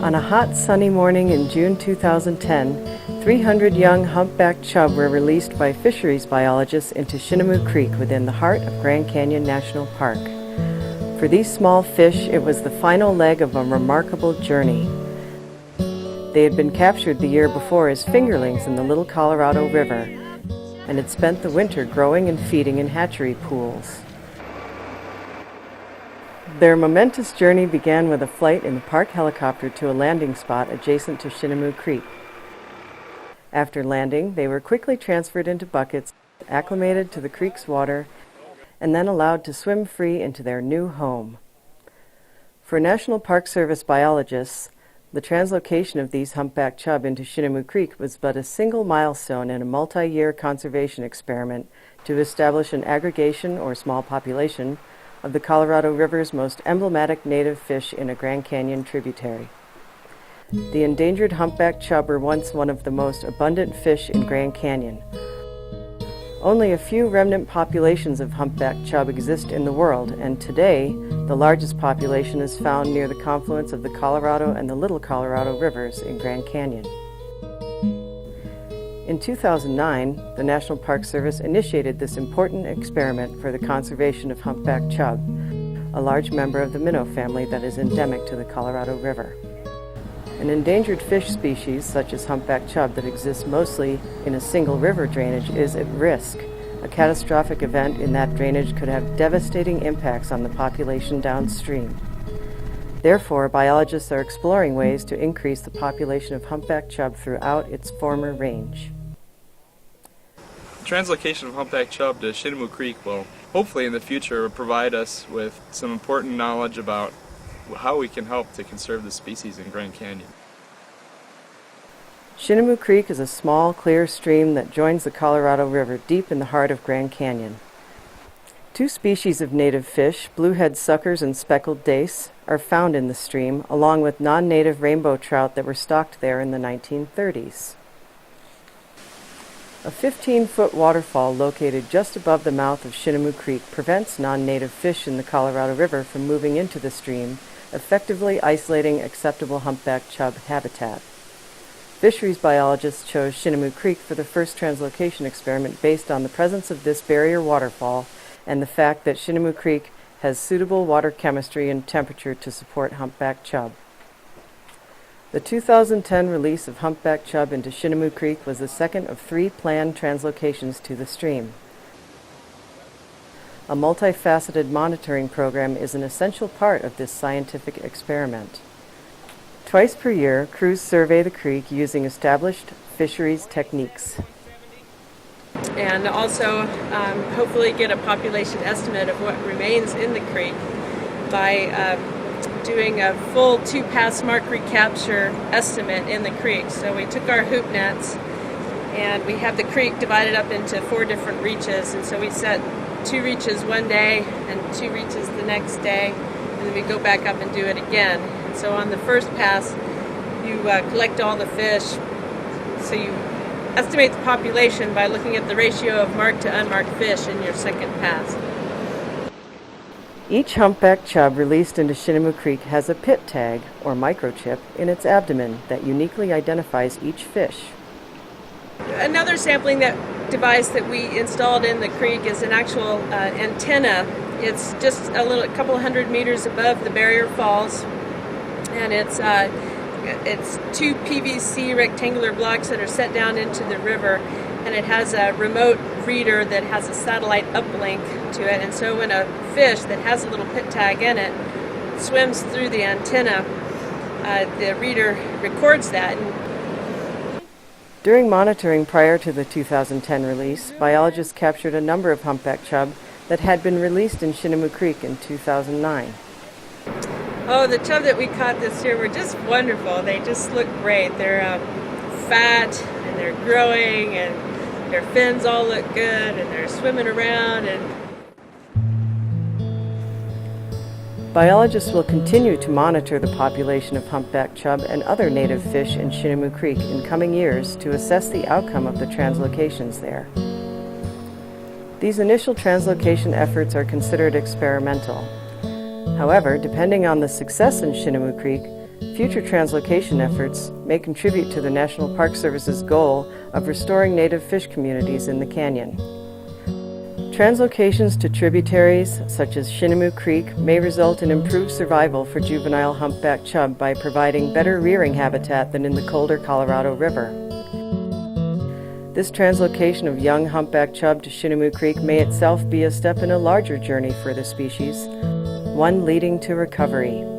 On a hot, sunny morning in June 2010, 300 young humpback chub were released by fisheries biologists into Shinnemoo Creek within the heart of Grand Canyon National Park. For these small fish, it was the final leg of a remarkable journey. They had been captured the year before as fingerlings in the Little Colorado River and had spent the winter growing and feeding in hatchery pools. Their momentous journey began with a flight in the park helicopter to a landing spot adjacent to Shinnemoo Creek. After landing, they were quickly transferred into buckets, acclimated to the creek's water, and then allowed to swim free into their new home. For National Park Service biologists, the translocation of these humpback chub into Shinnemoo Creek was but a single milestone in a multi-year conservation experiment to establish an aggregation or small population of the Colorado River's most emblematic native fish in a Grand Canyon tributary. The endangered humpback chub were once one of the most abundant fish in Grand Canyon. Only a few remnant populations of humpback chub exist in the world, and today, the largest population is found near the confluence of the Colorado and the Little Colorado rivers in Grand Canyon. In 2009, the National Park Service initiated this important experiment for the conservation of humpback chub, a large member of the minnow family that is endemic to the Colorado River. An endangered fish species, such as humpback chub that exists mostly in a single river drainage, is at risk. A catastrophic event in that drainage could have devastating impacts on the population downstream. Therefore, biologists are exploring ways to increase the population of humpback chub throughout its former range. Translocation of humpback chub to Shinnemoo Creek will hopefully in the future provide us with some important knowledge about how we can help to conserve the species in Grand Canyon. Shinnemoo Creek is a small, clear stream that joins the Colorado River deep in the heart of Grand Canyon. Two species of native fish, bluehead suckers and speckled dace, are found in the stream, along with non-native rainbow trout that were stocked there in the 1930s. A 15-foot waterfall located just above the mouth of Shinnemoo Creek prevents non-native fish in the Colorado River from moving into the stream, effectively isolating acceptable humpback chub habitat. Fisheries biologists chose Shinnemoo Creek for the first translocation experiment based on the presence of this barrier waterfall and the fact that Shinnemoo Creek has suitable water chemistry and temperature to support humpback chub. The 2010 release of humpback chub into Shinnemoo Creek was the second of 3 planned translocations to the stream. A multifaceted monitoring program is an essential part of this scientific experiment. Twice per year, crews survey the creek using established fisheries techniques. And also hopefully get a population estimate of what remains in the creek by doing a full 2-pass mark recapture estimate in the creek. So we took our hoop nets and we have the creek divided up into 4 different reaches, and so we set 2 reaches one day and 2 reaches the next day, and then we go back up and do it again. And so on the first pass you collect all the fish, so you estimate the population by looking at the ratio of marked to unmarked fish in your second pass. Each humpback chub released into Shinnemoo Creek has a pit tag, or microchip, in its abdomen that uniquely identifies each fish. Another sampling device that we installed in the creek is an actual antenna. It's just a couple hundred meters above the barrier falls, and it's 2 PVC rectangular blocks that are set down into the river, and it has a remote reader that has a satellite uplink to it, and so when a fish that has a little pit tag in it swims through the antenna, the reader records that. During monitoring prior to the 2010 release, biologists captured a number of humpback chub that had been released in Shinnemoo Creek in 2009. Oh, the chub that we caught this year were just wonderful. They just look great. They're fat and they're growing and their fins all look good and they're swimming around. Biologists will continue to monitor the population of humpback chub and other native fish in Shinnemoo Creek in coming years to assess the outcome of the translocations there. These initial translocation efforts are considered experimental. However, depending on the success in Shinnemoo Creek, Future translocation efforts may contribute to the National Park Service's goal of restoring native fish communities in the canyon. Translocations to tributaries such as Shinnemoo Creek may result in improved survival for juvenile humpback chub by providing better rearing habitat than in the colder Colorado River. This translocation of young humpback chub to Shinnemoo Creek may itself be a step in a larger journey for the species, one leading to recovery.